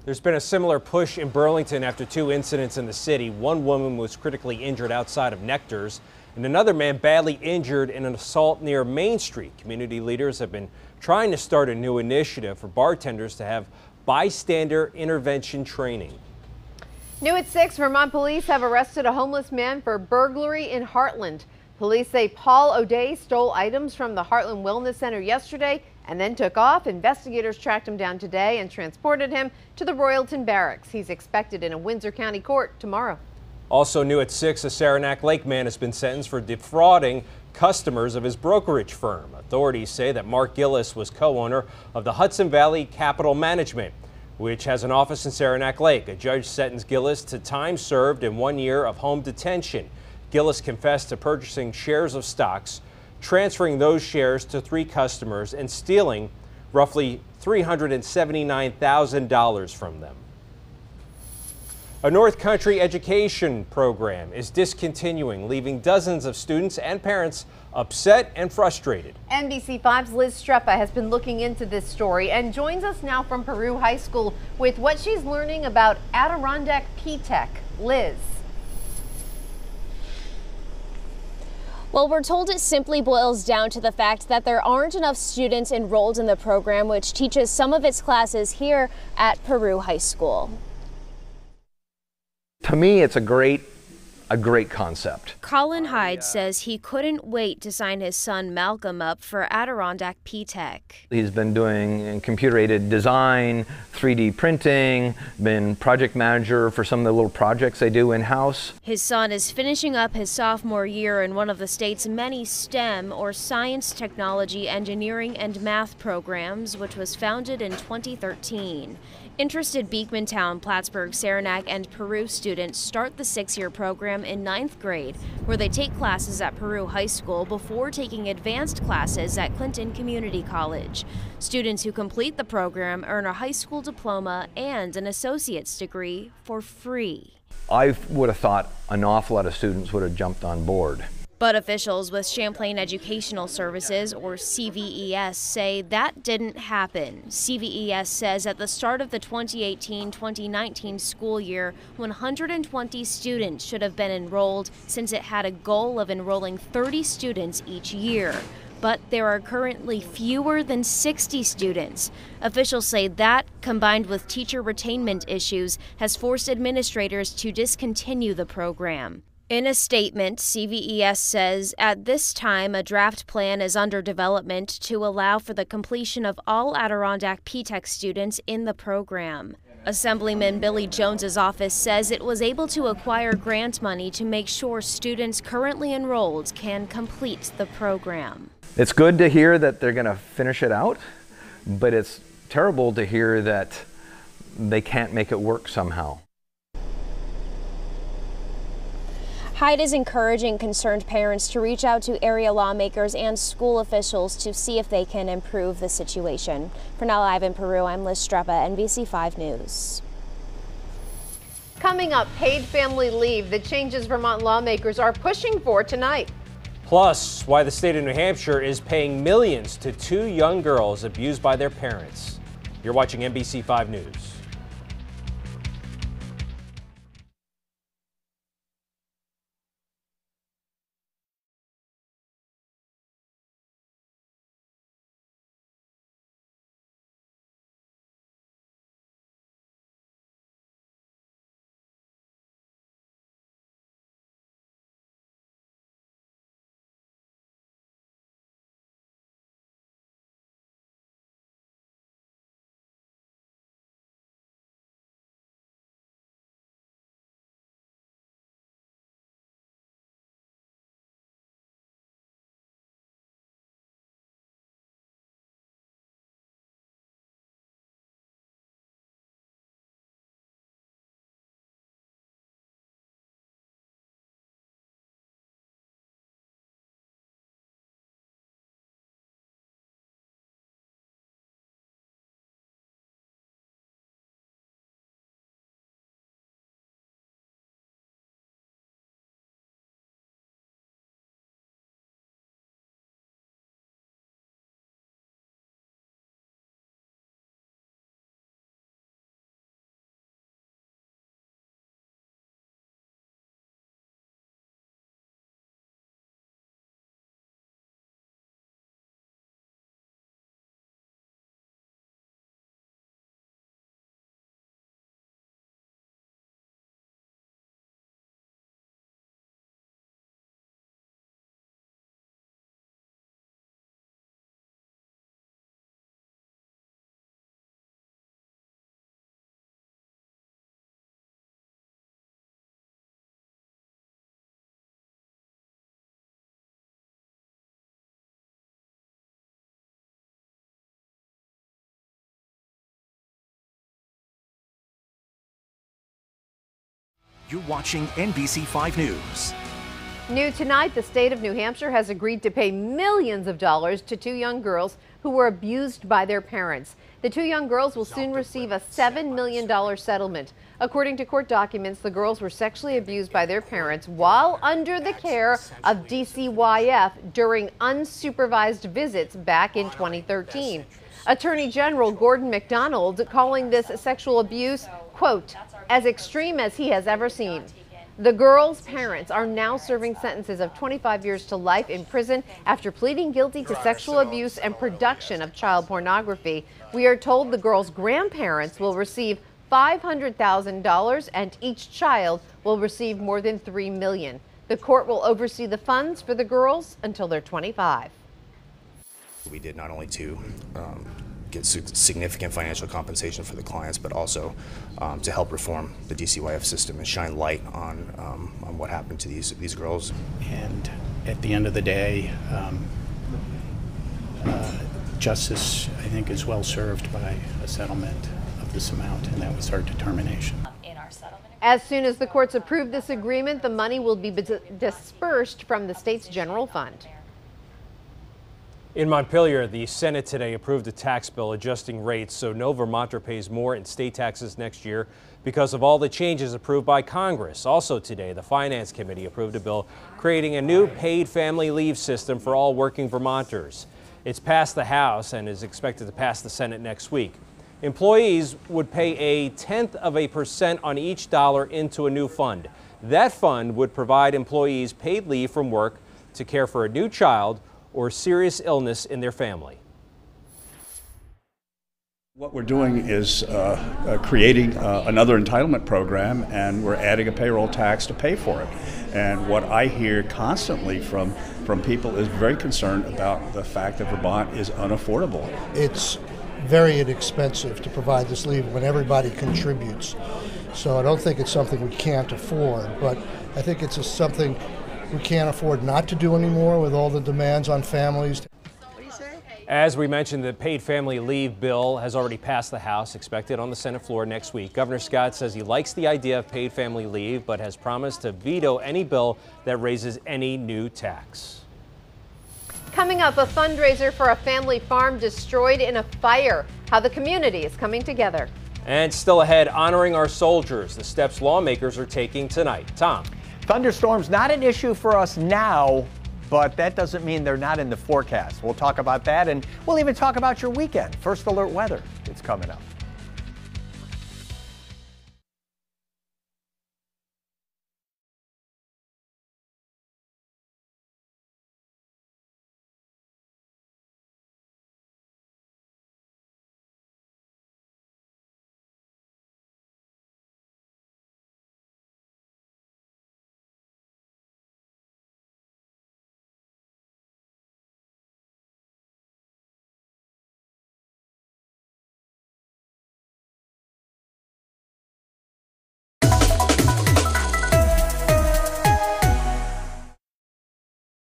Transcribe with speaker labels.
Speaker 1: There's been a similar push in Burlington after two incidents in the city. One woman was critically injured outside of Nectar's, and another man badly injured in an assault near Main Street. Community leaders have been trying to start a new initiative for bartenders to have bystander intervention training.
Speaker 2: New at 6, Vermont police have arrested a homeless man for burglary in Heartland. Police say Paul O'Day stole items from the Heartland Wellness Center yesterday and then took off. Investigators tracked him down today and transported him to the Royalton Barracks. He's expected in a Windsor County court tomorrow.
Speaker 1: Also new at 6, a Saranac Lake man has been sentenced for defrauding customers of his brokerage firm. Authorities say that Mark Gillis was co-owner of the Hudson Valley Capital Management, which has an office in Saranac Lake. A judge sentenced Gillis to time served and 1 year of home detention. Gillis confessed to purchasing shares of stocks, transferring those shares to 3 customers, and stealing roughly $379,000 from them. A North Country education program is discontinuing, leaving dozens of students and parents upset and frustrated.
Speaker 2: NBC5's Liz Streppa has been looking into this story and joins us now from Peru High School with what she's learning about Adirondack P-TECH. Liz.
Speaker 3: Well, we're told it simply boils down to the fact that there aren't enough students enrolled in the program, which teaches some of its classes here at Peru High School.
Speaker 4: To me, it's a great concept.
Speaker 3: Colin Hyde says he couldn't wait to sign his son Malcolm up for Adirondack P-TECH.
Speaker 4: He's been doing computer-aided design, 3D printing, been project manager for some of the little projects they do in-house.
Speaker 3: His son is finishing up his sophomore year in one of the state's many STEM, or science, technology, engineering, and math programs, which was founded in 2013. Interested Beekmantown, Plattsburgh, Saranac, and Peru students start the 6-year program in 9th grade, where they take classes at Peru High School before taking advanced classes at Clinton Community College. Students who complete the program earn a high school diploma and an associate's degree for free.
Speaker 4: I would have thought an awful lot of students would have jumped on board.
Speaker 3: But officials with Champlain Educational Services, or CVES, say that didn't happen. CVES says at the start of the 2018-2019 school year, 120 students should have been enrolled, since it had a goal of enrolling 30 students each year. But there are currently fewer than 60 students. Officials say that, combined with teacher retainment issues, has forced administrators to discontinue the program. In a statement, CVES says, at this time, a draft plan is under development to allow for the completion of all Adirondack P-TECH students in the program. Assemblyman Billy Jones's office says it was able to acquire grant money to make sure students currently enrolled can complete the program.
Speaker 4: It's good to hear that they're going to finish it out, but it's terrible to hear that they can't make it work somehow.
Speaker 3: Hyde is encouraging concerned parents to reach out to area lawmakers and school officials to see if they can improve the situation. For now, live in Peru, I'm Liz Streppa, NBC5 News.
Speaker 2: Coming up, paid family leave, the changes Vermont lawmakers are pushing for tonight.
Speaker 1: Plus, why the state of New Hampshire is paying millions to 2 young girls abused by their parents. You're watching NBC5 News.
Speaker 5: You're watching NBC5 News.
Speaker 2: New tonight, the state of New Hampshire has agreed to pay millions of dollars to 2 young girls who were abused by their parents. The 2 young girls will soon receive a $7 million settlement. According to court documents, the girls were sexually abused by their parents while under the care of DCYF during unsupervised visits back in 2013. Attorney General Gordon MacDonald calling this sexual abuse, quote, as extreme as he has ever seen. The girls' parents are now serving sentences of 25 years to life in prison after pleading guilty to sexual abuse and production of child pornography. We are told the girls' grandparents will receive $500,000 and each child will receive more than $3 million. The court will oversee the funds for the girls until they're 25.
Speaker 6: We did not only to get significant financial compensation for the clients, but also to help reform the DCYF system and shine light on what happened to these girls.
Speaker 7: And at the end of the day, justice, I think, is well served by a settlement of this amount, and that was our determination.
Speaker 2: As soon as the courts approve this agreement, the money will be dispersed from the state's general fund.
Speaker 1: In Montpelier, the Senate today approved a tax bill adjusting rates so no Vermonter pays more in state taxes next year because of all the changes approved by Congress. Also today, the Finance Committee approved a bill creating a new paid family leave system for all working Vermonters. It's passed the House and is expected to pass the Senate next week. Employees would pay 0.1% on each dollar into a new fund. That fund would provide employees paid leave from work to care for a new child or serious illness in their family.
Speaker 8: What we're doing is creating another entitlement program, and we're adding a payroll tax to pay for it. And what I hear constantly from people is very concerned about the fact that Vermont is unaffordable.
Speaker 9: It's very inexpensive to provide this leave when everybody contributes. So I don't think it's something we can't afford, but I think it's just something we can't afford not to do anymore with all the demands on families.
Speaker 1: As we mentioned, the paid family leave bill has already passed the House, expected on the Senate floor next week. Governor Scott says he likes the idea of paid family leave, but has promised to veto any bill that raises any new tax.
Speaker 2: Coming up, a fundraiser for a family farm destroyed in a fire. How the community is coming together.
Speaker 1: And still ahead, honoring our soldiers, the steps lawmakers are taking tonight. Tom.
Speaker 10: Thunderstorms not an issue for us now, but that doesn't mean they're not in the forecast. We'll talk about that, and we'll even talk about your weekend. First Alert weather, it's coming up.